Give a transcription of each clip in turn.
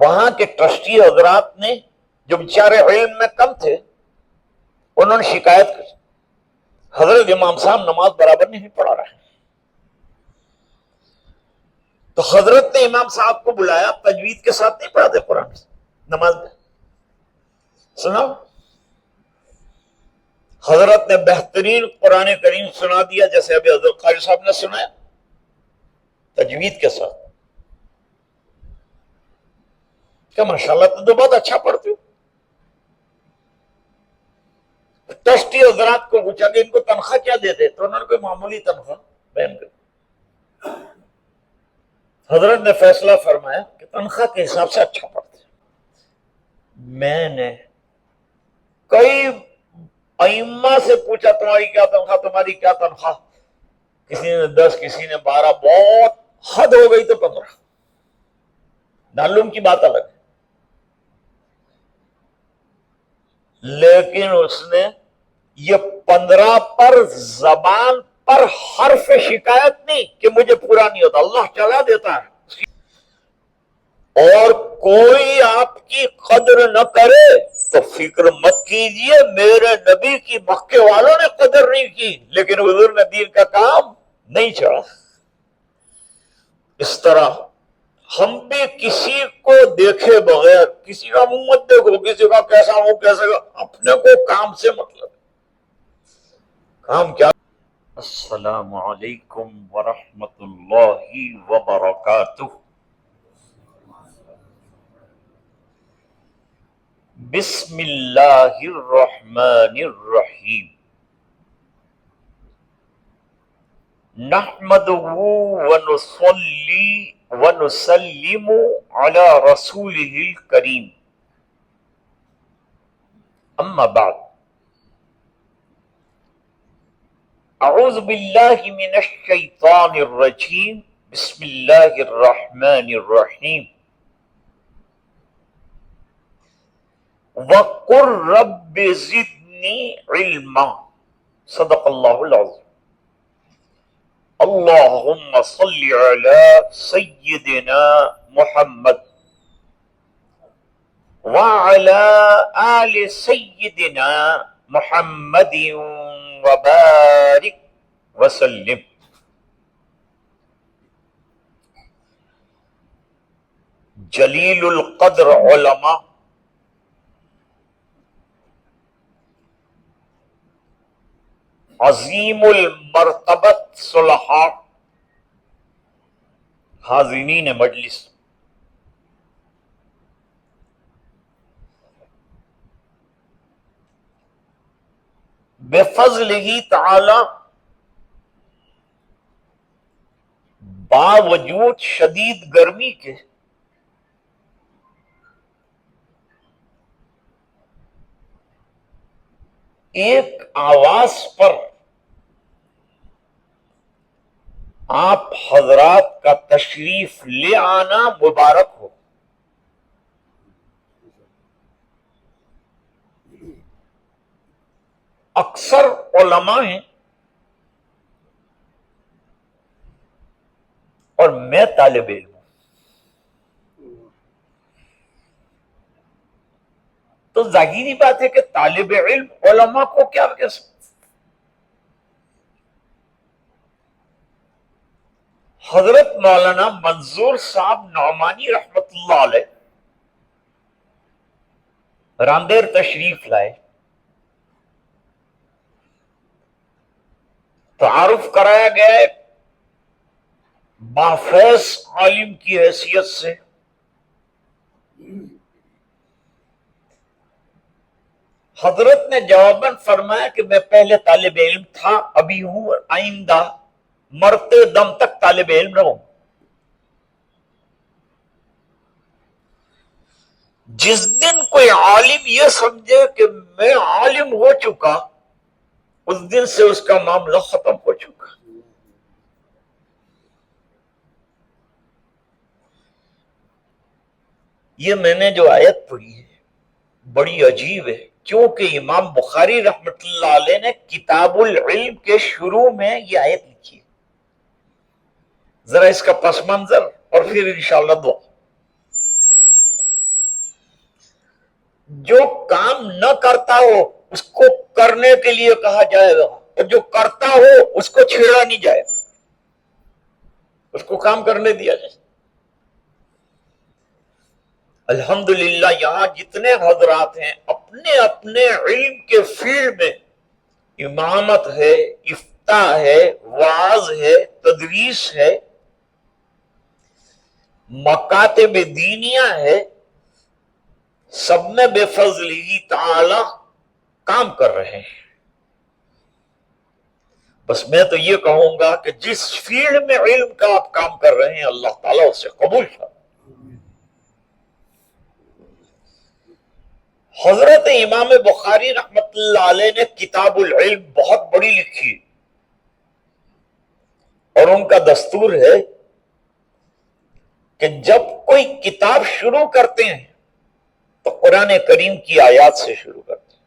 وہاں کے ٹرسٹی حضرات نے جو بیچارے علم میں کم تھے انہوں نے شکایت کی حضرت امام صاحب نماز برابر نہیں پڑھا رہے. تو حضرت نے امام صاحب کو بلایا, تجوید کے ساتھ نہیں پڑھاتے قرآن نماز میں, سنا. حضرت نے بہترین قرآن کریم سنا دیا جیسے ابھی حضرت قاری صاحب نے سنایا, تجوید کے ساتھ. کہ ماشاءاللہ تو بہت اچھا پڑھتے ہو. ٹرسٹی حضرات کو پوچھا کہ ان کو تنخواہ کیا دیتے, تو انہوں نے کوئی معمولی تنخواہ بیان کر. حضرت نے فیصلہ فرمایا کہ تنخواہ کے حساب سے اچھا پڑھتے. میں نے کئی ائمہ سے پوچھا تمہاری کیا تنخواہ, تمہاری کیا تنخواہ. کسی نے 10, کسی نے 12, بہت حد ہو گئی تو 15. معلوم کی بات الگ ہے. لیکن اس نے یہ 15 پر زبان پر حرف شکایت نہیں کہ مجھے پورا نہیں ہوتا, اللہ چلا دیتا ہے. اور کوئی آپ کی قدر نہ کرے تو فکر مت کیجئے, میرے نبی کی مکے والوں نے قدر نہیں کی لیکن حضور نے دین کا کام نہیں چھوڑا. اس طرح ہم بھی کسی کو دیکھے بغیر, کسی کا منہ مت دیکھو, کسی کا کیسا ہو کیسا, اپنے کو کام سے مطلب. کام کیا. السلام علیکم ورحمۃ اللہ وبرکاتہ. بسم اللہ الرحمن الرحیم. نحمده ونصلي ونسلم على رسوله الكريم. اما بعد, اعوذ باللہ من الشیطان الرجیم. بسم اللہ الرحمن الرحیم. وَقُلْ رَبِّ زِدْنِي عِلْمًا. صدق اللہ العظیم. اللہم صلی علی سیدنا محمد وعلی آل سیدنا محمد وبارک وسلم. جلیل القدر علماء, عظیم المرتبت صلحاء, حاضرین مجلس, بفضلہ تعالی باوجود شدید گرمی کے ایک آواز پر آپ حضرات کا تشریف لے آنا مبارک ہو. اکثر علماء ہیں اور میں طالب علم ہوں, تو ظاہری بات ہے کہ طالب علم علماء کو کیا کہہ سکتے. حضرت مولانا منظور صاحب نعمانی رحمت اللہ علیہ راندیر تشریف لائے, تعارف کرایا گیا ہے بافیض عالم کی حیثیت سے. حضرت نے جواباً فرمایا کہ میں پہلے طالب علم تھا, ابھی ہوں, اور آئندہ مرتے دم تک طالب علم رہوں. جس دن کوئی عالم یہ سمجھے کہ میں عالم ہو چکا, اس دن سے اس کا معاملہ ختم ہو چکا. یہ میں نے جو آیت پڑھی ہے بڑی عجیب ہے, کیونکہ امام بخاری رحمت اللہ علیہ نے کتاب العلم کے شروع میں یہ آیت لکھی ہے. ذرا اس کا پس منظر اور پھر انشاءاللہ دعا. کام نہ کرتا ہو اس کو کرنے کے لیے کہا جائے گا، اور جو کرتا ہو اس کو چھیڑا نہیں جائے گا، اس کو کام کرنے دیا جائے۔ الحمدللہ یہاں جتنے حضرات ہیں اپنے اپنے علم کے فیلڈ میں، امامت ہے، افتاء ہے، وعظ ہے، تدریس ہے، مکاتب دینیہ ہے، سب میں بے فضلہ تعالی کام کر رہے ہیں۔ بس میں تو یہ کہوں گا کہ جس فیلڈ میں علم کا آپ کام کر رہے ہیں اللہ تعالیٰ اسے قبول فرمائے۔ حضرت امام بخاری رحمت اللہ علیہ نے کتاب العلم بہت بڑی لکھی، اور ان کا دستور ہے کہ جب کوئی کتاب شروع کرتے ہیں تو قرآن کریم کی آیات سے شروع کرتے ہیں،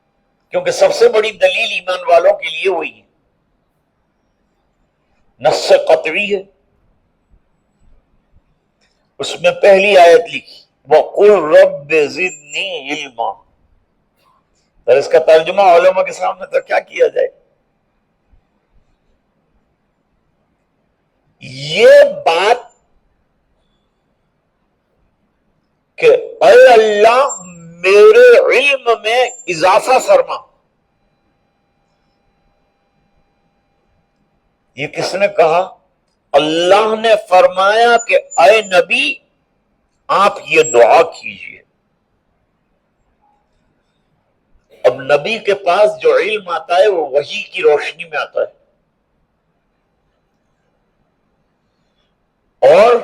کیونکہ سب سے بڑی دلیل ایمان والوں کے لیے وہی ہے، نص قطعی ہے۔ اس میں پہلی آیت لکھی وَقُلْ رَبِّ زِدْنِي عِلْمًا، اور اس کا ترجمہ علماء کے سامنے تو کیا کیا جائے؟ یہ بات کہ اے اللہ میرے علم میں اضافہ فرما، یہ کس نے کہا؟ اللہ نے فرمایا کہ اے نبی آپ یہ دعا کیجئے۔ اب نبی کے پاس جو علم آتا ہے وہ وحی کی روشنی میں آتا ہے، اور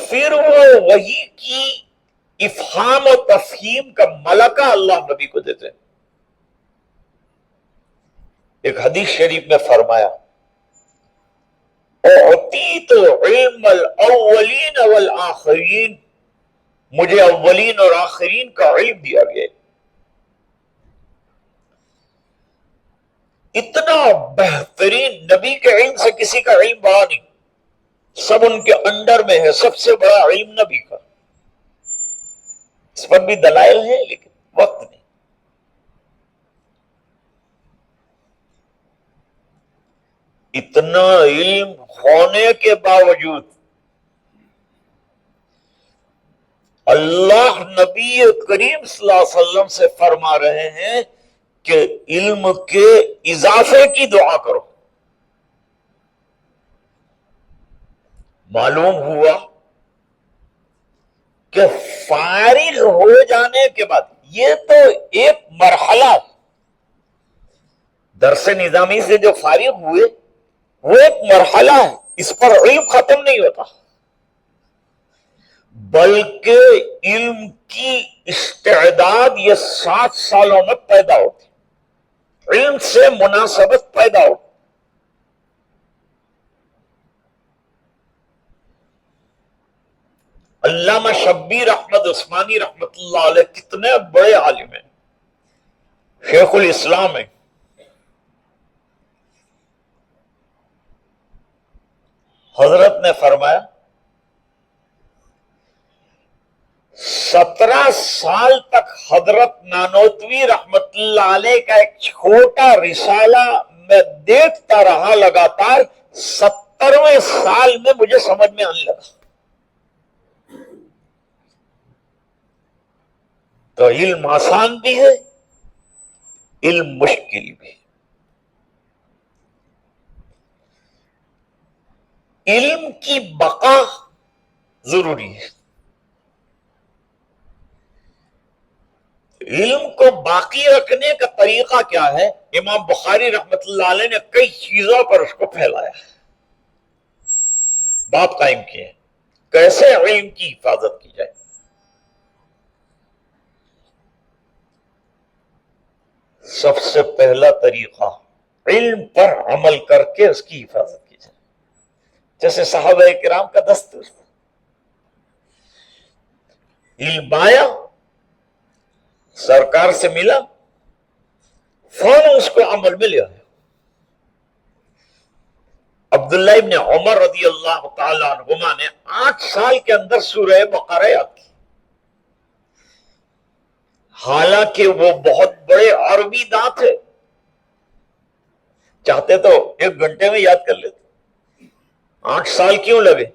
پھر وہ وحی کی افہام و تفہیم کا ملکہ اللہ نبی کو دیتے ہیں۔ ایک حدیث شریف میں فرمایا اعطیت علم الاولین والآخرین، مجھے اولین اور آخرین کا علم دیا گیا۔ اتنا بہترین نبی کے علم سے کسی کا علم بڑا نہیں، سب ان کے انڈر میں ہے، سب سے بڑا علم نبی کا۔ اس پر بھی دلائل ہیں لیکن وقت نہیں۔ اتنا علم ہونے کے باوجود اللہ نبی کریم صلی اللہ علیہ وسلم سے فرما رہے ہیں کہ علم کے اضافے کی دعا کرو۔ معلوم ہوا کہ فارغ ہو جانے کے بعد، یہ تو ایک مرحلہ، درس نظامی سے جو فارغ ہوئے وہ ایک مرحلہ ہے، اس پر علم ختم نہیں ہوتا، بلکہ علم کی استعداد یہ 7 سالوں میں پیدا ہوتی، علم سے مناسبت پیدا ہوتی۔ علامہ شبیر احمد عثمانی رحمت اللہ علیہ کتنے بڑے عالم ہیں، شیخ الاسلام ہیں۔ حضرت نے فرمایا 17 سال تک حضرت نانوتوی رحمت اللہ علیہ کا ایک چھوٹا رسالہ میں دیکھتا رہا لگاتار، 70ویں سال میں مجھے سمجھ میں آنے لگا۔ تو علم آسان بھی ہے، علم مشکل بھی ہے۔ علم کی بقا ضروری ہے۔ علم کو باقی رکھنے کا طریقہ کیا ہے؟ امام بخاری رحمت اللہ علیہ نے کئی چیزوں پر اس کو پھیلایا، باب قائم کیے کیسے علم کی حفاظت کی جائے۔ سب سے پہلا طریقہ علم پر عمل کر کے اس کی حفاظت کی جائے، جیسے صحابہ کرام کا دستور، علم آیا، سرکار سے ملا، فوراً اس کو عمل میں لیا۔ عبداللہ ابن عمر رضی اللہ تعالی عنہما نے 8 سال کے اندر سورہ بقرہ یاد کی، حالانکہ وہ بہت بڑے عربی داں تھے، چاہتے تو 1 گھنٹے میں یاد کر لیتے، 8 سال کیوں لگے؟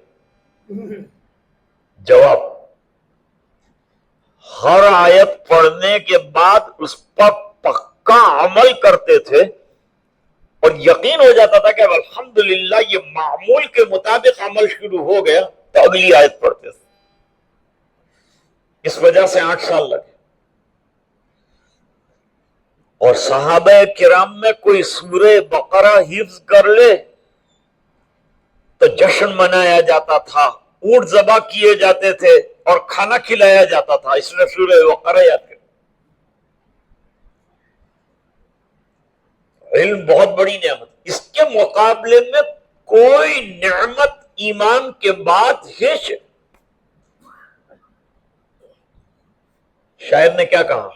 جواب، ہر آیت پڑھنے کے بعد اس پر پکا عمل کرتے تھے اور یقین ہو جاتا تھا کہ اب الحمدللہ یہ معمول کے مطابق عمل شروع ہو گیا تو اگلی آیت پڑھتے تھے. اس وجہ سے 8 سال لگے. اور صحابہ کرام میں کوئی سورہ بقرہ حفظ کر لے تو جشن منایا جاتا تھا، اونٹ ذبح کیے جاتے تھے اور کھانا کھلایا جاتا تھا، اس لیے سورہ بقرہ یاد کریں. علم بہت بڑی نعمت، اس کے مقابلے میں کوئی نعمت ایمان کے بعد ہیچ. شاعر نے کیا کہا؟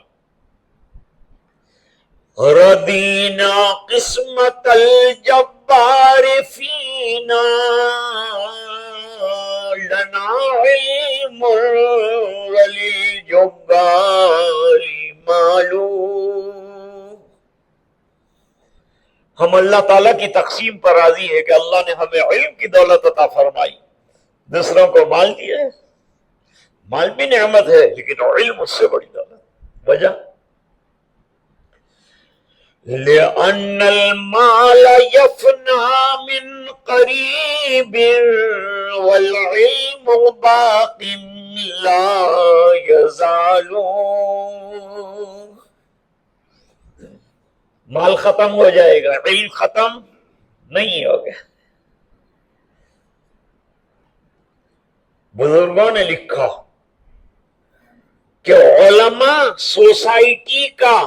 ردینا قسمت الجبار فینا لنا علم للجبار معلوم. ہم اللہ تعالیٰ کی تقسیم پر راضی ہے کہ اللہ نے ہمیں علم کی دولت عطا فرمائی، دوسروں کو مال دیا ہے. مال بھی نعمت ہے لیکن علم اس سے بڑی دولت. وجہ لِأَنَّ الْمَالَ يَفْنَى مِنْ قَرِيبٍ وَالْعِلْمُ بَاقٍ لَا يَزَالُ. مال ختم ہو جائے گا، علم ختم نہیں ہوگا. بزرگوں نے لکھا کہ علماء سوسائٹی کا،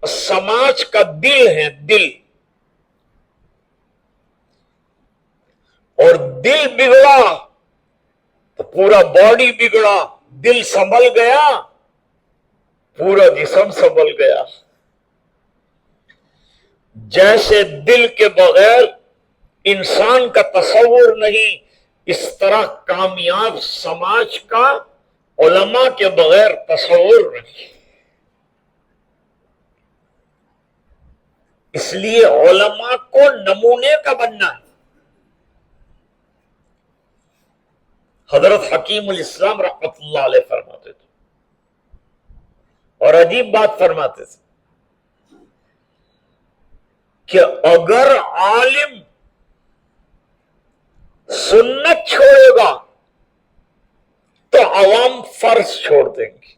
سماج کا دل ہے، دل. اور دل بگڑا تو پورا باڈی بگڑا، دل سنبھل گیا پورا جسم سنبھل گیا. جیسے دل کے بغیر انسان کا تصور نہیں، اس طرح کامیاب سماج کا علماء کے بغیر تصور نہیں. اس لیے علماء کو نمونے کا بننا ہے. حضرت حکیم الاسلام رحمت اللہ علیہ فرماتے تھے، اور عجیب بات فرماتے تھے کہ اگر عالم سنت چھوڑے گا تو عوام فرض چھوڑ دیں گے،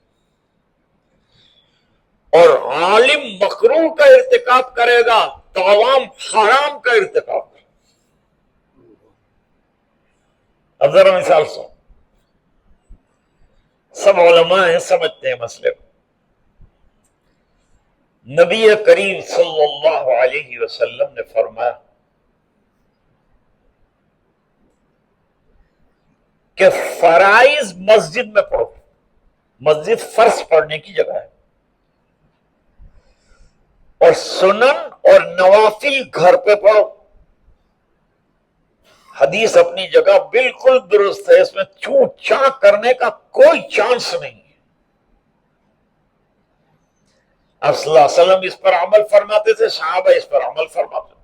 اور عالم مکروہ کا ارتکاب کرے گا تو عوام حرام کا ارتکاب کرے. اب ذرا مثال سو، سب علماء ہیں، سمجھتے ہیں مسئلے کو. نبی کریم صلی اللہ علیہ وسلم نے فرمایا کہ فرائض مسجد میں پڑھو. مسجد فرض پڑھنے کی جگہ ہے، اور سنن اور نوافل گھر پہ پڑھو. حدیث اپنی جگہ بالکل درست ہے، اس میں چوں چاں کرنے کا کوئی چانس نہیں ہے. آپ صلی اللہ علیہ وسلم اس پر عمل فرماتے تھے، صحابہ اس پر عمل فرماتے تھے.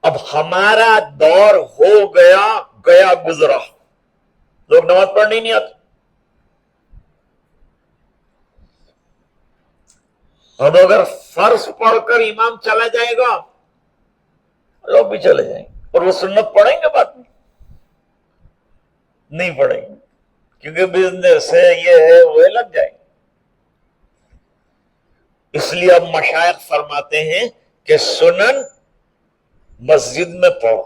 اب ہمارا دور ہو گیا، گیا گزرا، لوگ نماز پڑھنے نہیں آتے. اب اگر فرض پڑھ کر امام چلا جائے گا لوگ بھی چلے جائیں گے، اور وہ سنت پڑھیں گے بعد میں؟ نہیں پڑھیں گے، کیونکہ بزنس ہے، یہ ہے، وہ لگ جائیں گے. اس لیے اب مشائخ فرماتے ہیں کہ سنن مسجد میں پڑھو،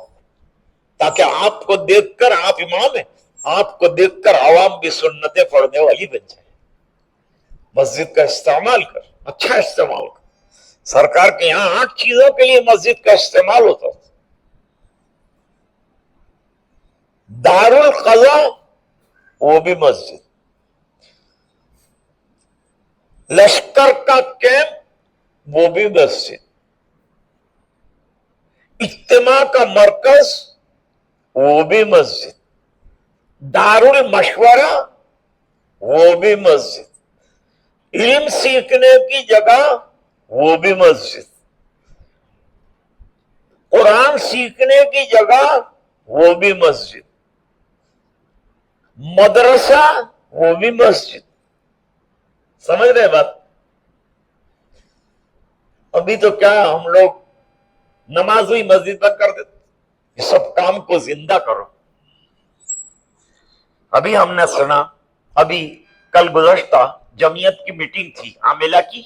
تاکہ آپ کو دیکھ کر، آپ امام ہیں، آپ کو دیکھ کر عوام بھی سنتیں پڑھنے والی بن جائے. مسجد کا استعمال کر، اچھا استعمال کر. سرکار کے یہاں 8 چیزوں کے لیے مسجد کا استعمال ہوتا تھا. دار القضاء وہ بھی مسجد، لشکر کا کیمپ وہ بھی مسجد، اجتماع کا مرکز وہ بھی مسجد، دار المشورہ وہ بھی مسجد، علم سیکھنے کی جگہ وہ بھی مسجد، قرآن سیکھنے کی جگہ وہ بھی مسجد، مدرسہ وہ بھی مسجد. سمجھ رہے بات؟ ابھی تو کیا ہم لوگ نماز ہوئی مسجد بند کر دیتے. یہ سب کام کو زندہ کرو. ابھی ہم نے سنا، ابھی کل گزشتہ جمعیت کی میٹنگ تھی عاملہ کی،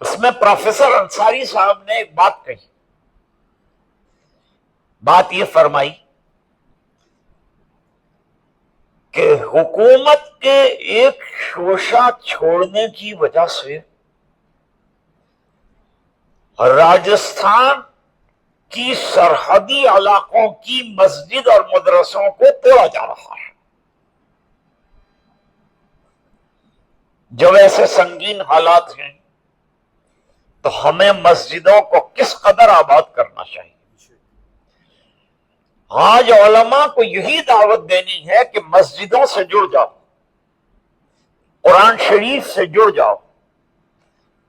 اس میں پروفیسر انصاری صاحب نے ایک بات کہی. بات یہ فرمائی کہ حکومت کے ایک شوشہ چھوڑنے کی وجہ سے راجستھان کی سرحدی علاقوں کی مسجد اور مدرسوں کو توڑا جا رہا ہے. جب ایسے سنگین حالات ہیں تو ہمیں مسجدوں کو کس قدر آباد کرنا چاہیے. آج علماء کو یہی دعوت دینی ہے کہ مسجدوں سے جڑ جاؤ، قرآن شریف سے جڑ جاؤ،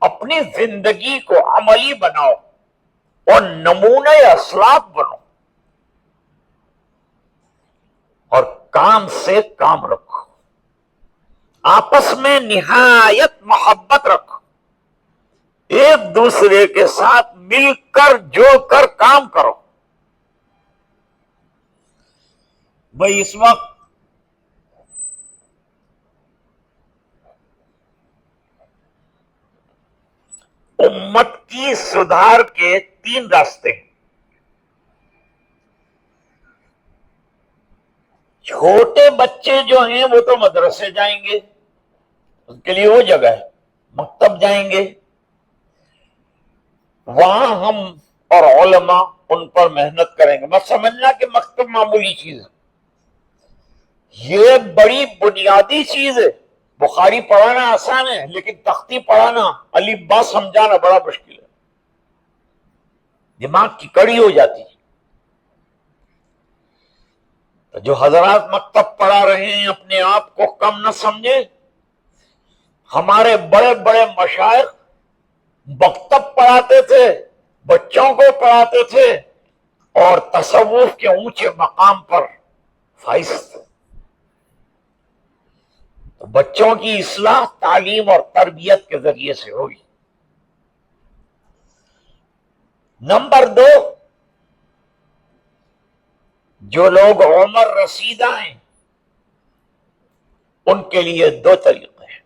اپنی زندگی کو عملی بناؤ اور نمونہ اسلاف بنو، اور کام سے کام رکھو، آپس میں نہایت محبت رکھو، ایک دوسرے کے ساتھ مل کر جڑ کر کام کرو. بھائی اس وقت امت کی سدھار کے 3 راستے ہیں. چھوٹے بچے جو ہیں وہ تو مدرسے جائیں گے، ان کے لیے وہ جگہ ہے. مکتب جائیں گے، وہاں ہم اور علماء ان پر محنت کریں گے. مت سمجھنا کہ مکتب معمولی چیز ہے، یہ بڑی بنیادی چیز ہے. بخاری پڑھانا آسان ہے، لیکن تختی پڑھانا، الف با سمجھانا بڑا مشکل ہے، دماغ کی کڑی ہو جاتی ہے. تو جو حضرات مکتب پڑھا رہے ہیں اپنے آپ کو کم نہ سمجھیں. ہمارے بڑے بڑے مشائخ مکتب پڑھاتے تھے، بچوں کو پڑھاتے تھے، اور تصوف کے اونچے مقام پر فائز تھے. تو بچوں کی اصلاح تعلیم اور تربیت کے ذریعے سے ہوگی. نمبر 2، جو لوگ عمر رسیدہ ہیں ان کے لیے 2 طریقے ہیں.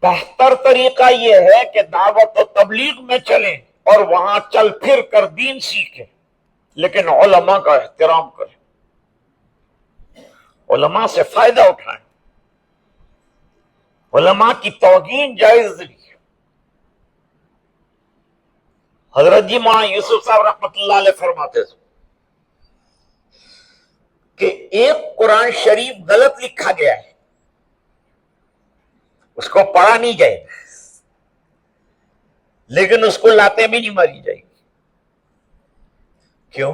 بہتر طریقہ یہ ہے کہ دعوت و تبلیغ میں چلیں اور وہاں چل پھر کر دین سیکھیں، لیکن علماء کا احترام کریں، علماء سے فائدہ اٹھائیں، علماء کی توہین جائز نہیں. حضرت جی مولانا یوسف صاحب رحمۃ اللہ علیہ فرماتے تھے کہ ایک قرآن شریف غلط لکھا گیا ہے، اس کو پڑھا نہیں جائے گا، لیکن اس کو لاتے بھی نہیں ماری جائے گی. کیوں؟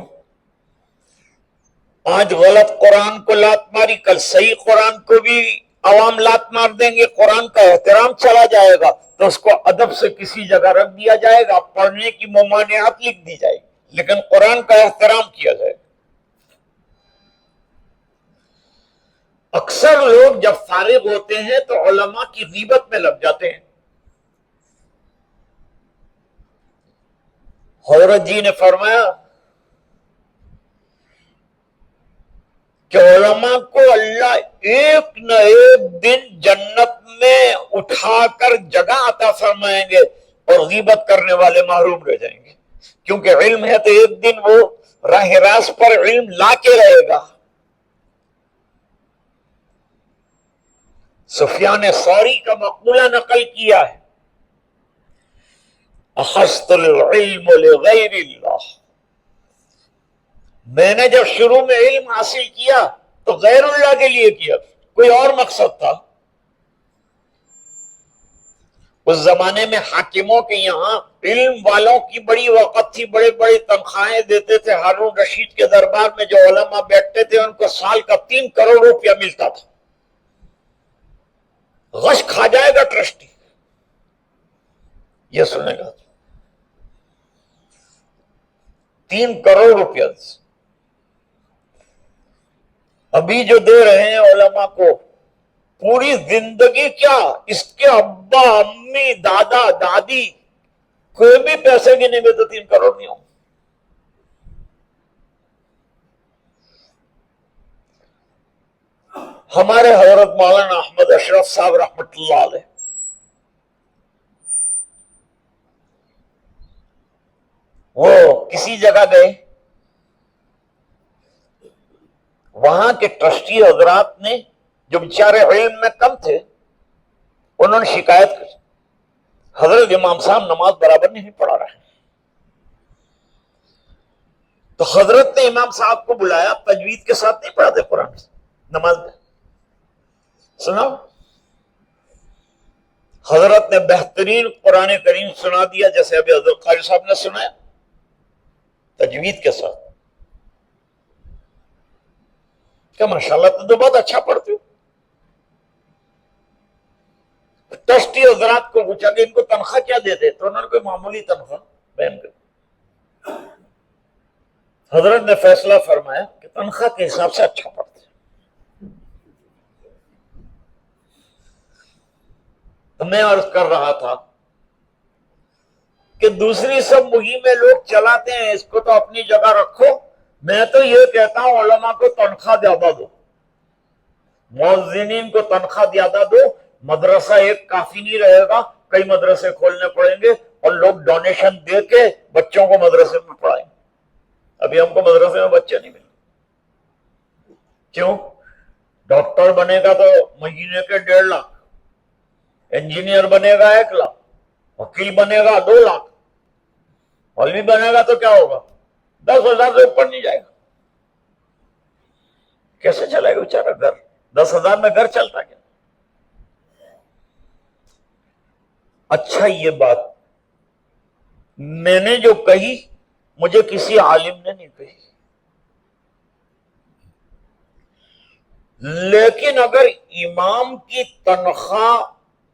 آج غلط قرآن کو لات ماری، کل صحیح قرآن کو بھی عوام لات مار دیں گے. قرآن کا احترام چلا جائے گا تو اس کو ادب سے کسی جگہ رکھ دیا جائے گا، پڑھنے کی ممانعت لکھ دی جائے گی، لیکن قرآن کا احترام کیا جائے گا. اکثر لوگ جب فارغ ہوتے ہیں تو علماء کی غیبت میں لگ جاتے ہیں. حضرت جی نے فرمایا کہ علماء کو اللہ ایک نہ ایک دن جنت میں اٹھا کر جگہ عطا فرمائیں گے اور غیبت کرنے والے محروم رہ جائیں گے. کیونکہ علم ہے تو ایک دن وہ راہ راست پر علم لا کے رہے گا. سفیان ثوری کا مقولہ نقل کیا ہے، اخذت العلم لغیر اللہ. میں نے جب شروع میں علم حاصل کیا تو غیر اللہ کے لیے کیا، کوئی اور مقصد تھا. اس زمانے میں حاکموں کے یہاں علم والوں کی بڑی وقت تھی، بڑے بڑے تنخواہیں دیتے تھے۔ ہارون رشید کے دربار میں جو علماء بیٹھتے تھے ان کو سال کا 3 کروڑ روپیہ ملتا تھا۔ غش کھا جائے گا ٹرسٹی، یہ سنے گا 3 کروڑ روپیہ ابھی جو دے رہے ہیں علماء کو، پوری زندگی کیا اس کے ابا امی دادا دادی کوئی بھی پیسے کی نہیں، میں تو 3 کروڑ نہیں ہوں۔ ہمارے حضرت مولانا احمد اشرف صاحب رحمۃ اللہ علیہ، وہ کسی جگہ گئے، وہاں کے ٹرسٹی حضرات نے جو بیچارے علم میں کم تھے انہوں نے شکایت کی، حضرت امام صاحب نماز برابر نہیں پڑھا رہے۔ تو حضرت نے امام صاحب کو بلایا، تجوید کے ساتھ نہیں پڑھاتے قرآن نماز میں، سناؤ۔ حضرت نے بہترین قرآن کریم سنا دیا، جیسے ابھی حضرت قاری صاحب نے سنایا، تجوید کے ساتھ۔ کہ ماشاءاللہ تم تو بہت اچھا پڑھتے ہو۔ ٹرسٹی حضرات کو پوچھا کہ ان کو تنخواہ کیا دیتے، تو انہوں نے کوئی معمولی تنخواہ بیان کر۔ حضرت نے فیصلہ فرمایا کہ تنخواہ کے حساب سے اچھا پڑھتے۔ تو میں عرض کر رہا تھا کہ دوسری سب مہمیں لوگ چلاتے ہیں، اس کو تو اپنی جگہ رکھو۔ میں تو یہ کہتا ہوں علماء کو تنخواہ زیادہ دو، مؤذنین کو تنخواہ زیادہ دو۔ مدرسہ ایک کافی نہیں رہے گا، کئی مدرسے کھولنے پڑیں گے اور لوگ ڈونیشن دے کے بچوں کو مدرسے میں پڑھائیں گے۔ ابھی ہم کو مدرسے میں بچے نہیں ملے، کیوں؟ ڈاکٹر بنے گا تو مہینے کے 1.5 لاکھ، انجینئر بنے گا 1 لاکھ، وکیل بنے گا 2 لاکھ، مولوی بنے گا تو کیا ہوگا 10,000 سے اوپر نہیں جائے گا۔ کیسے چلے گا بیچارہ گھر؟ 10,000 میں گھر چلتا کیا؟ اچھا، یہ بات میں نے جو کہی مجھے کسی عالم نے نہیں کہی، لیکن اگر امام کی تنخواہ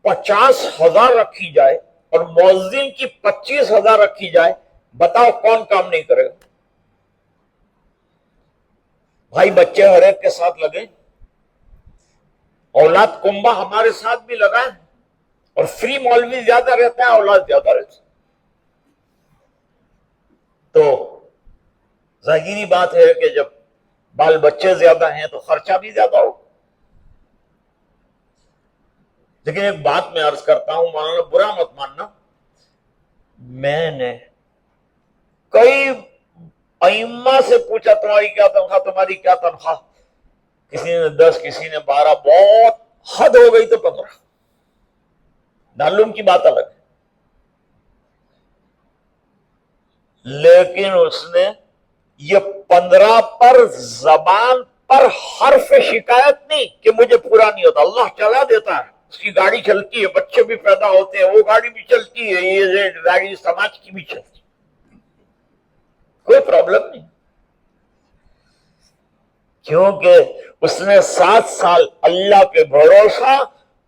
50,000 رکھی جائے اور مؤذن کی 25,000 رکھی جائے، بتاؤ کون کام نہیں کرے گا؟ بھائی بچے ہر ایک کے ساتھ لگے، اولاد کنبہ ہمارے ساتھ بھی لگا ہے، اور فری مولوی زیادہ رہتا ہے، اولاد زیادہ رہتا ہے۔ تو ظاہری بات ہے کہ جب بال بچے زیادہ ہیں تو خرچہ بھی زیادہ ہو۔ لیکن ایک بات میں عرض کرتا ہوں، مولانا برا مت ماننا، میں نے کئی ائمہ سے پوچھا تمہاری کیا تنخواہ، تمہاری کیا تنخواہ؟ کسی نے 10، کسی نے 12، بہت حد ہو گئی تو 15۔ معلوم کی بات الگ ہے، لیکن اس نے یہ 15 پر زبان پر حرف شکایت نہیں کہ مجھے پورا نہیں ہوتا، اللہ چلا دیتا ہے، اس کی گاڑی چلتی ہے، بچے بھی پیدا ہوتے ہیں، وہ گاڑی بھی چلتی ہے، یہ گاڑی سماج کی بھی چلتی ہے، کوئی پرابلم نہیں، کیونکہ اس نے 7 سال اللہ پہ بھروسہ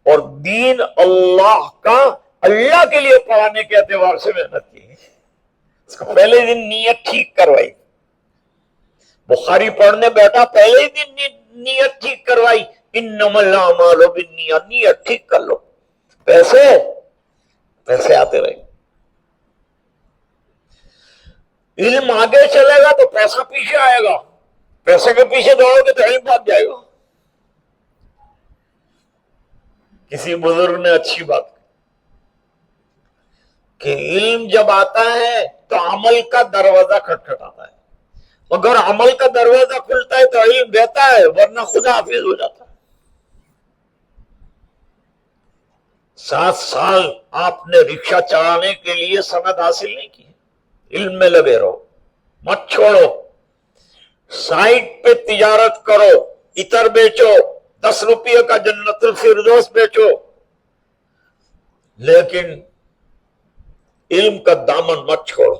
اور دین اللہ کا اللہ کے لیے پڑھانے کے اعتبار سے محنت کی۔ اس کو پہلے دن نیت ٹھیک کروائی، بخاری پڑھنے بیٹھا پہلے ہی دن نیت ٹھیک کروائی، انما الاعمال بالنیات، نیت ٹھیک کر لو، پیسے آتے رہے۔ علم آگے چلے گا تو پیسہ پیچھے آئے گا، پیسے کے پیچھے دوڑو گے تو علم بھاگ جائے گا۔ کسی بزرگ نے اچھی بات کہ علم جب آتا ہے تو عمل کا دروازہ کھٹکھٹاتا ہے، اگر عمل کا دروازہ کھلتا ہے تو علم دیتا ہے، ورنہ خدا حافظ ہو جاتا ہے۔ 7 سال آپ نے رکشہ چلانے کے لیے سند حاصل نہیں کی، علم میں لگے رہو، مت چھوڑو، سائٹ پہ تجارت کرو، عطر بیچو، 10 روپے کا جنت الفردوس بیچو، لیکن علم کا دامن مت چھوڑو.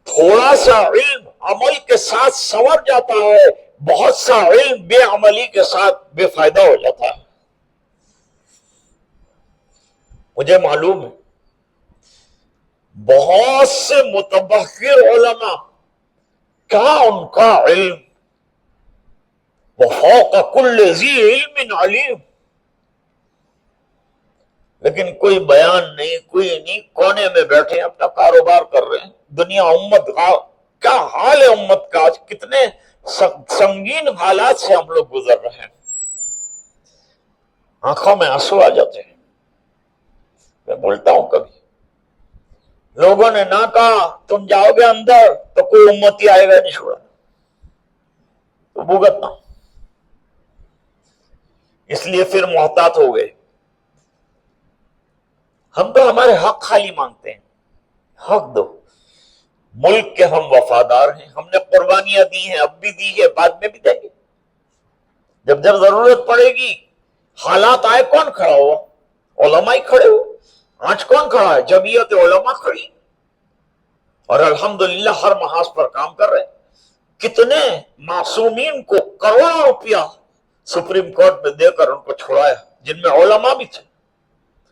تھوڑا سا علم عمل کے ساتھ سنور جاتا ہے، بہت سا علم بے عملی کے ساتھ بے فائدہ ہو جاتا ہے. مجھے معلوم ہے بہت سے متبحر علماء کیا ان کا علم وفوق کل ذی علم علیم، لیکن کوئی بیان نہیں، کوئی نہیں، کونے میں بیٹھے اپنا کاروبار کر رہے ہیں. دنیا امت کا کیا حال ہے، امت کا آج کتنے سنگین حالات سے ہم لوگ گزر رہے ہیں. آنکھوں میں آنسو آ جاتے ہیں. میں بولتا ہوں کبھی لوگوں نے نہ کہا تم جاؤ گے اندر تو کوئی امتی آئے گا نہیں چھوڑا تو بھگتنا. اس لیے پھر محتاط ہو گئے. ہم تو ہمارے حق خالی مانگتے ہیں، حق دو. ملک کے ہم وفادار ہیں، ہم نے قربانیاں دی ہیں، اب بھی دی ہے، بعد میں بھی دیں گے. جب جب ضرورت پڑے گی، حالات آئے، کون کھڑا ہوا؟ علماء ہی کھڑے ہو. آج کون کھڑا ہے؟ جمعیت علماء کھڑی، اور الحمدللہ ہر محاذ پر کام کر رہے ہیں. کتنے معصومین کو کروڑوں روپیہ سپریم کورٹ میں دے کر ان کو چھڑایا، جن میں علماء بھی تھے.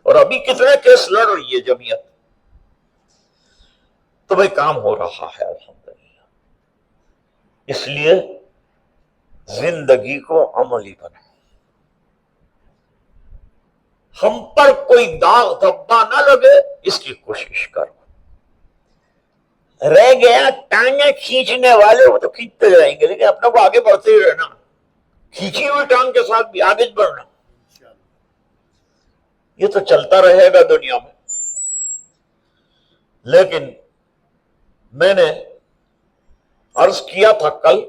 اور ابھی کتنے کیس لڑ رہی ہے جمعیت. تو بھائی کام ہو رہا ہے الحمدللہ. اس لیے زندگی کو عملی بنائیں. ہم پر کوئی داغ دھبا نہ لگے اس کی کوشش کرو. رہ گیا ٹانگیں کھینچنے والے، وہ تو کھینچتے جائیں گے، لیکن اپنے کو آگے بڑھتے ہی رہنا. کھینچی ہوئی ٹانگ کے ساتھ بھی آگے بڑھنا. یہ تو چلتا رہے گا دنیا میں. لیکن میں نے عرض کیا تھا کل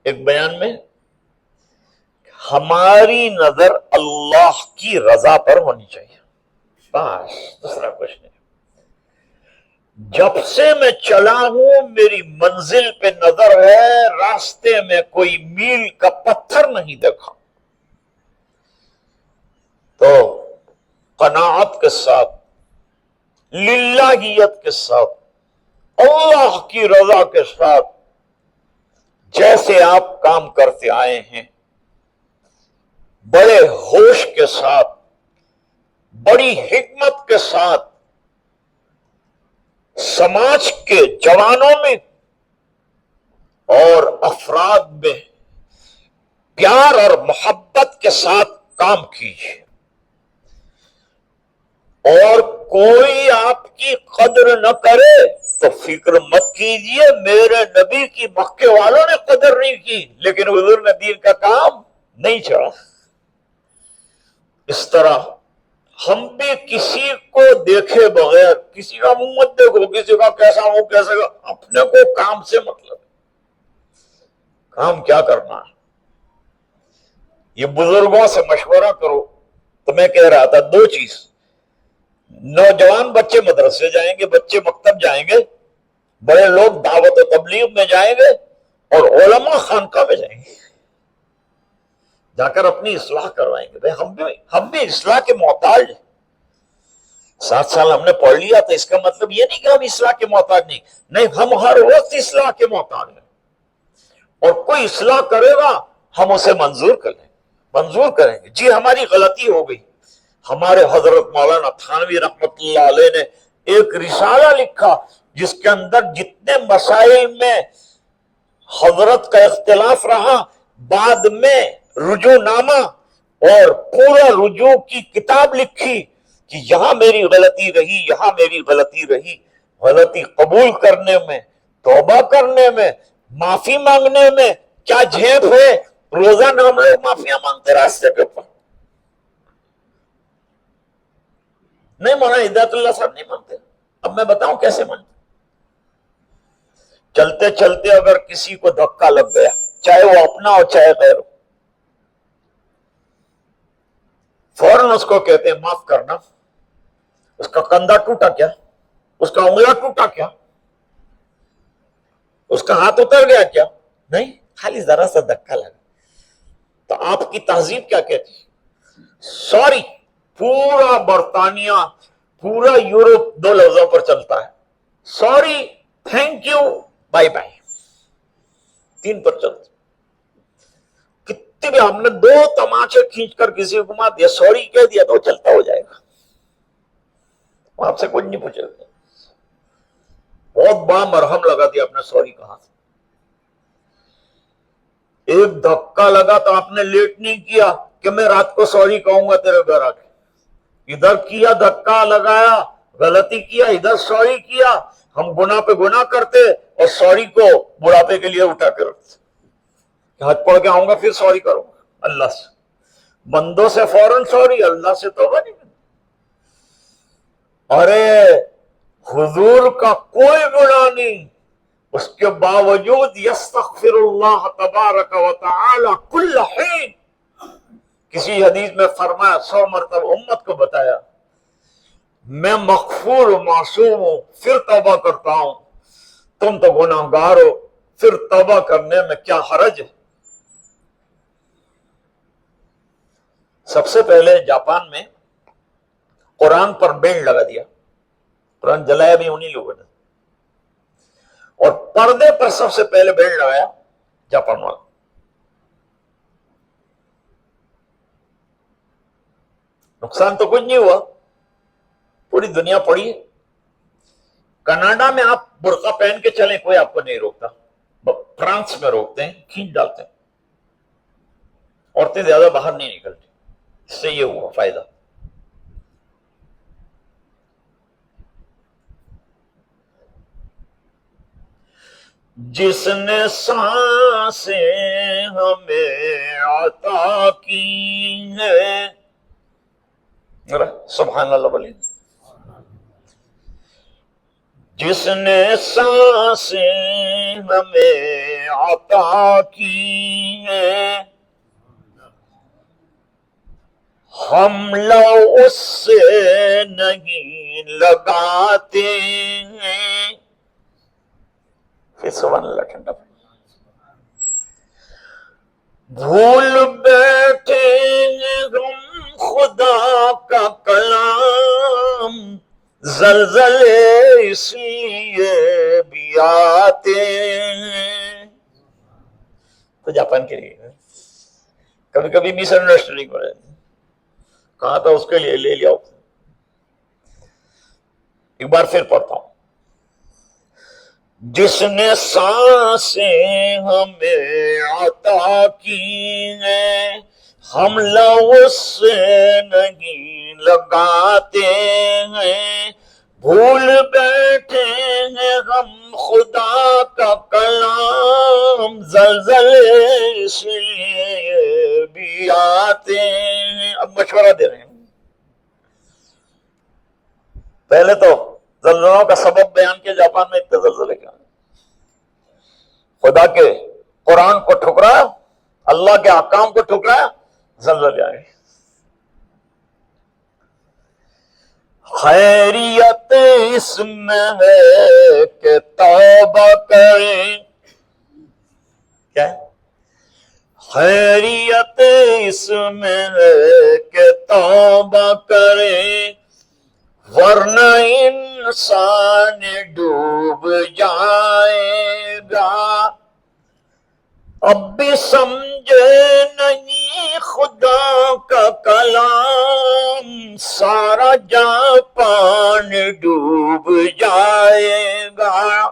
ایک بیان میں، ہماری نظر اللہ کی رضا پر ہونی چاہیے، بس دوسرا کچھ نہیں. جب سے میں چلا ہوں میری منزل پہ نظر ہے، راستے میں کوئی میل کا پتھر نہیں دیکھا. تو قناعت کے ساتھ، للہیت کے ساتھ، اللہ کی رضا کے ساتھ جیسے آپ کام کرتے آئے ہیں، بڑے ہوش کے ساتھ، بڑی حکمت کے ساتھ، سماج کے جوانوں میں اور افراد میں پیار اور محبت کے ساتھ کام کیجیے. اور کوئی آپ کی قدر نہ کرے تو فکر مت کیجیے، میرے نبی کی مکے والوں نے قدر نہیں کی لیکن حضور نے دین کا کام نہیں چڑھا. اس طرح ہم بھی کسی کو دیکھے بغیر، کسی کا منہ مت دیکھو، کسی کا کیسا ہو کیسے کا، اپنے کو کام سے مطلب. کام کیا کرنا ہے یہ بزرگوں سے مشورہ کرو. تو میں کہہ رہا تھا دو چیز، نوجوان بچے مدرسے جائیں گے، بچے مکتب جائیں گے، بڑے لوگ دعوت و تبلیغ میں جائیں گے، اور علماء خانقاہ میں جائیں گے، جا کر اپنی اصلاح کروائیں گے. بھائی ہم بھی اصلاح کے محتاج ہیں. 7 سال ہم نے پڑھ لیا تو اس کا مطلب یہ نہیں کہ ہم اصلاح کے محتاج نہیں، ہم ہر وقت اصلاح کے محتاج ہیں. اور کوئی اصلاح کرے گا ہم اسے منظور کریں گے. جی ہماری غلطی ہو گئی. ہمارے حضرت مولانا تھانوی رحمت اللہ علیہ نے ایک رسالہ لکھا جس کے اندر جتنے مسائل میں حضرت کا اختلاف رہا، بعد میں رجوع نامہ اور پورا رجوع کی کتاب لکھی کہ یہاں میری غلطی رہی، یہاں میری غلطی رہی. غلطی قبول کرنے میں، توبہ کرنے میں، معافی مانگنے میں کیا جھیپ ہے. روزانہ ہم لوگ معافیاں مانگتے راستے کے اوپر. نہیں مولانا ہدایت اللہ صاحب نہیں مانتے. اب میں بتاؤں کیسے مانتے. چلتے چلتے اگر کسی کو دھکا لگ گیا، چاہے وہ اپنا ہو چاہے غیر ہو، فوراً اس کو کہتے ہیں معاف کرنا. اس کا کندھا ٹوٹا کیا؟ اس کا انگلا ٹوٹا کیا؟ اس کا ہاتھ اتر گیا کیا؟ نہیں، خالی ذرا سا دھکا لگا. تو آپ کی تہذیب کیا کہتی ہے؟ سوری پورا برطانیہ، پورا یورپ 2 لفظوں پر چلتا ہے، sorry, thank you, by by, 3 پر چلتا۔ کتنے بھی ہم نے 2 تماچے کھینچ کر کسی کو مار دیا، سوری کہہ دیا تو چلتا ہو جائے گا، وہ آپ سے کچھ نہیں پوچھے گا۔ بہت بڑا مرہم لگا دیا آپ نے، سوری کہا۔ ایک دھکا لگا تو آپ نے لیٹ نہیں کیا کہ میں رات کو سوری کہوں گا تیرے گھر آ کے، ادھر کیا، دھکا لگایا، غلطی کیا، ادھر سوری کیا۔ ہم گناہ پہ گناہ کرتے اور سوری کو بڑھاپے کے لیے اٹھا کے رکھتے، ہاتھ پڑھ کے آؤں گا پھر سوری کروں گا اللہ سے، بندوں سے فوراً سوری، اللہ سے توبہ نہیں۔ ارے حضور کا کوئی گناہ نہیں، اس کے باوجود یستغفر اللہ تبارک و تعالی کل حین، کسی حدیث میں فرمایا 100 مرتبہ امت کو بتایا میں مغفور و معصوم ہوں پھر توبہ کرتا ہوں، تم تو گناہ گار ہو، پھر توبہ کرنے میں کیا حرج ہے۔ سب سے پہلے جاپان میں قرآن پر بین لگا دیا، قرآن جلایا بھی انہی لوگوں نے، اور پردے پر سب سے پہلے بین لگایا جاپان والا۔ نقصان تو کچھ نہیں ہوا، پوری دنیا پڑی ہے۔ کینیڈا میں آپ برقع پہن کے چلیں کوئی آپ کو نہیں روکتا، فرانس میں روکتے ہیں، کھینچ ڈالتے ہیں، عورتیں زیادہ باہر نہیں نکلتی، اس سے یہ ہوا فائدہ۔ جس نے سانسیں ہمیں عطا کی ہے، سبحان اللہ بولیں، جس نے سانسیں ہمیں عطا کی ہے، ہم لو اس سے نہیں لگاتے ہیں، پھر سبحان اللہ ٹھنڈا۔ بھول بیٹھے ہیں ہم خدا کا کلام، زلزلے اس لیے بھی آتے ہیں۔ تو جاپان کے لیے کبھی کبھی مس انڈرسٹینڈنگ ہو جاتی، کہا تھا اس کے لیے لے لیا۔ ایک بار پھر پڑھتا ہوں، جس نے سانسیں ہمیں عطا کی ہیں، ہم لو سے نہیں لگاتے ہیں، بھول بیٹھے ہیں ہم خدا کا کلام، زلزلے اس لیے بھی آتے ہیں۔ اب مشورہ دے رہے ہیں، پہلے تو زلزلوں کا سبب بیان کیا، جاپان میں اتنے زلزلے کیا، خدا کے قرآن کو ٹھکرایا، اللہ کے احکام کو ٹھکرایا، زلزلے آئے۔ خیریت اس میں ہے کہ توبہ کریں، کیا خیریت اس میں ہے کہ توبہ کریں، ورنہ انسان ڈوب جائے گا، اب بھی سمجھے نہیں خدا کا کلام، سارا جاپان ڈوب جائے گا۔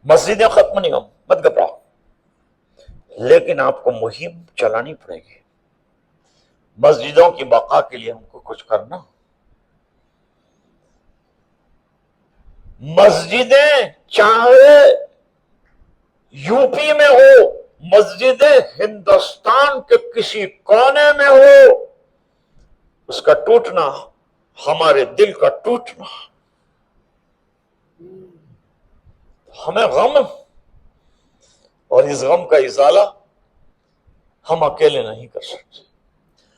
مسجدیں ختم نہیں ہوں، مت گھبراؤ، لیکن آپ کو مہم چلانی پڑے گی، مسجدوں کی بقا کے لیے ہم کو کچھ کرنا۔ مسجدیں چاہے یو پی میں ہو، مسجدیں ہندوستان کے کسی کونے میں ہو، اس کا ٹوٹنا ہمارے دل کا ٹوٹنا، ہمیں غم، اور اس غم کا ازالہ ہم اکیلے نہیں کر سکتے،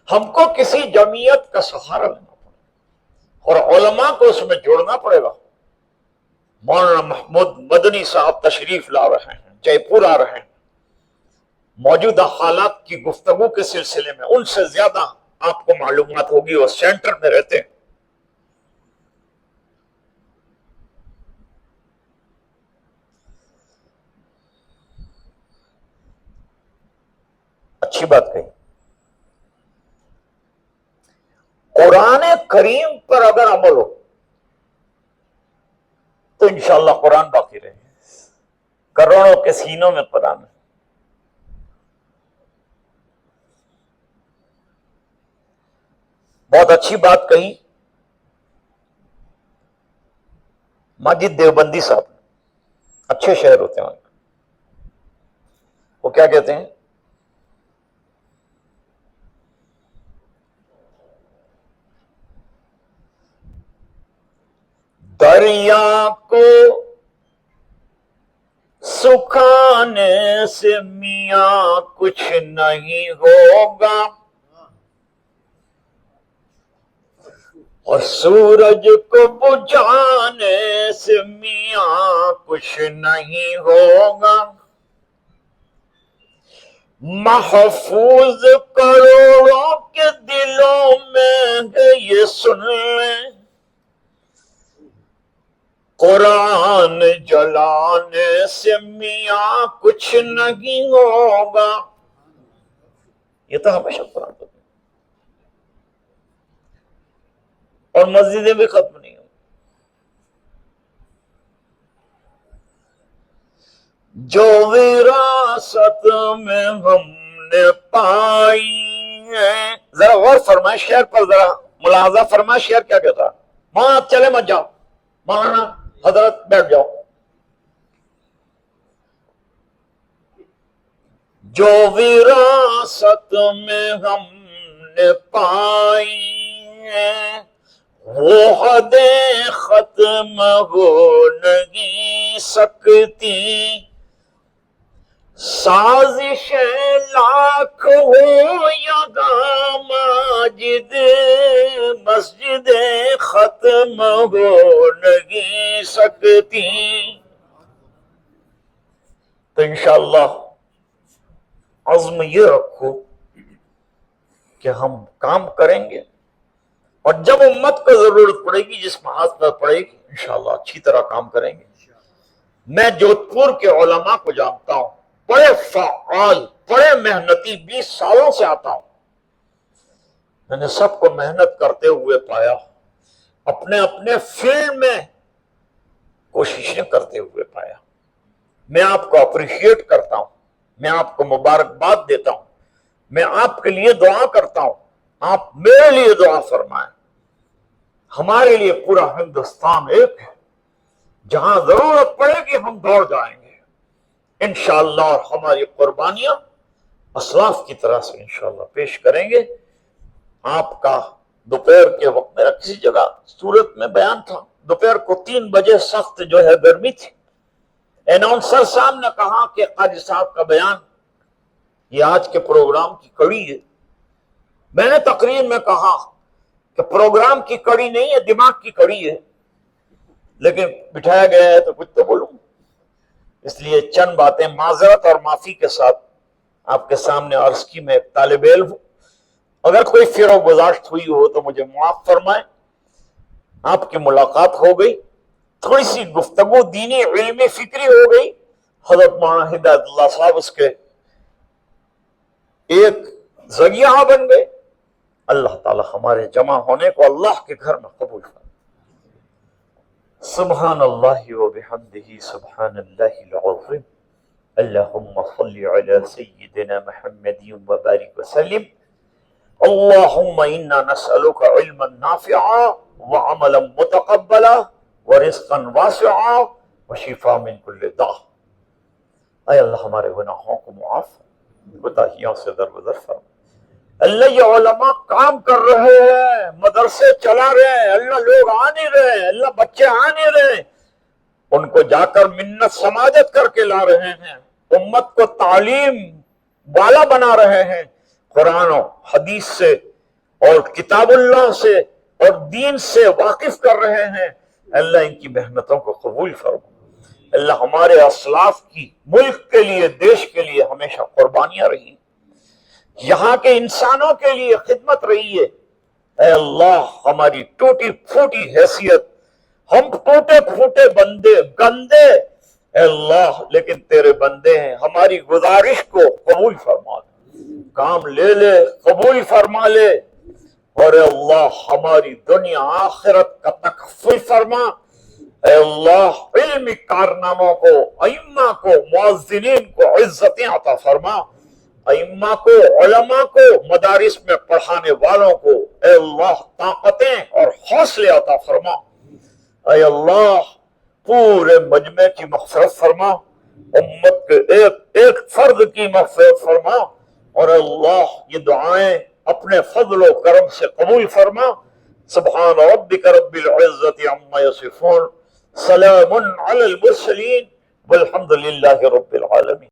ہم کو کسی جمعیت کا سہارا لینا پڑے اور علماء کو اس میں جوڑنا پڑے گا۔ مولانا محمود مدنی صاحب تشریف لا رہے ہیں، جے پور آ رہے ہیں، موجودہ حالات کی گفتگو کے سلسلے میں ان سے زیادہ آپ کو معلومات ہوگی، وہ سینٹر میں رہتے ہیں۔ اچھی بات کہی، قرآن کریم پر اگر عمل ہو تو انشاءاللہ قرآن باقی رہے گا، کروڑوں کے سینوں میں قرآن ہے۔ بہت اچھی بات کہی ماجد دیوبندی صاحب، اچھے شعر ہوتے ہیں، وہ کیا کہتے ہیں؟ دریا کو سکھانے سے میاں کچھ نہیں ہوگا، اور سورج کو بجھانے سے میاں کچھ نہیں ہوگا، محفوظ کروڑوں کے دلوں میں ہے یہ سن لیں، قرآن جلانے سے میاں کچھ نہیں ہوگا۔ یہ تو ہمیشہ قرآن ہوتا ہے، اور مسجدیں بھی ختم نہیں ہوں۔ جو وراثت میں ہم نے پائی ہے، ذرا غور فرمائے شعر پر، ذرا ملاحظہ فرمائے شعر کیا کہتا ہے۔ وہاں آپ چلے مت جاؤ، مولانا حضرت بیٹھ جاؤ۔ جو وراثت میں ہم نے پائی ہے وہ حدیں ختم ہو نہیں سکتی، سازشیں لاکھ ہو یا ماجد مسجدیں ختم ہو نہیں سکتی۔ تو انشاءاللہ عزم یہ رکھو کہ ہم کام کریں گے، اور جب امت کو ضرورت پڑے گی، جس محاذ پر پڑے گی، انشاءاللہ اچھی طرح کام کریں گے۔ میں جودھ پور کے علماء کو جانتا ہوں، بڑے فعال، بڑے محنتی، 20 سالوں سے آتا ہوں، میں نے سب کو محنت کرتے ہوئے پایا، اپنے اپنے فیلڈ میں کوششیں کرتے ہوئے پایا۔ میں آپ کو اپریشیٹ کرتا ہوں، میں آپ کو مبارکباد دیتا ہوں، میں آپ کے لیے دعا کرتا ہوں، آپ میرے لیے دعا فرمائیں۔ ہمارے لیے پورا ہندوستان ایک ہے، جہاں ضرورت پڑے گی ہم دوڑ جائیں گے انشاءاللہ، اور ہماری قربانیاں اسلاف کی طرح سے انشاءاللہ پیش کریں گے۔ آپ کا دوپہر کے وقت میرا کسی جگہ سورت میں بیان تھا، دوپہر کو 3 بجے سخت جو ہے گرمی تھی، اناؤنسر صاحب نے کہا کہ قاضی صاحب کا بیان یہ آج کے پروگرام کی کڑی ہے۔ میں نے تقریر میں کہا کہ پروگرام کی کڑی نہیں ہے، دماغ کی کڑی ہے، لیکن بٹھایا گیا ہے تو کچھ تو بولوں، اس لیے چند باتیں معذرت اور معافی کے ساتھ آپ کے سامنے عرض کی۔ میں ایک طالب علم ہوں، اگر کوئی فیر و گزاشت ہوئی ہو تو مجھے معاف فرمائیں۔ آپ کی ملاقات ہو گئی، تھوڑی سی گفتگو دینی علمی فکری ہو گئی، حضرت مولانا ہدایت اللہ صاحب اس کے ایک ذریعہ بن گئے۔ اللہ تعالی ہمارے جمع ہونے کو اللہ کے گھر میں قبول کرے۔ سبحان اللہ و بحمدہ، سبحان اللہ العظیم، اللہم صلی علی سیدنا محمد و بارک وسلم۔ اللہم انا نسألک علما نافعا وعملا متقبلا ورزقا واسعا وشفاء من کل داء۔ اے اللہ ہمارے گناہوں کو معاف، کوتاہیوں سے درگزر فرما۔ اللہ یہ علماء کام کر رہے ہیں، مدرسے چلا رہے ہیں، اللہ لوگ آ نہیں رہے، اللہ بچے آ نہیں رہے، ان کو جا کر منت سماجت کر کے لا رہے ہیں، امت کو تعلیم والا بنا رہے ہیں، قرآن و حدیث سے اور کتاب اللہ سے اور دین سے واقف کر رہے ہیں، اللہ ان کی محنتوں کو قبول فرما، اللہ ہمارے اسلاف کی ملک کے لیے، دیش کے لیے ہمیشہ قربانیاں رہی، یہاں کے انسانوں کے لیے خدمت رہی ہے۔ اے اللہ ہماری ٹوٹی پھوٹی حیثیت، ہم ٹوٹے پھوٹے بندے، گندے، اے اللہ لیکن تیرے بندے ہیں، ہماری گزارش کو قبول فرما لے، کام لے لے، قبول فرما لے، اور اے اللہ ہماری دنیا آخرت کا تکفل فرما۔ اے اللہ علمی کارناموں کو، ائمہ کو، معززین کو عزتیں عطا فرما، ائمہ کو، علماء کو، مدارس میں پڑھانے والوں کو اے اللہ طاقتیں اور حوصلے عطا فرما۔ اے اللہ پورے مجمع کی مغفرت فرما، امت کے ایک ایک فرد کی مغفرت فرما، اور اللہ یہ دعائیں اپنے فضل و کرم سے قبول فرما۔ سبحان ربک رب العزت عما یصفون، سلام علی المرسلین والحمد للہ رب العالمین۔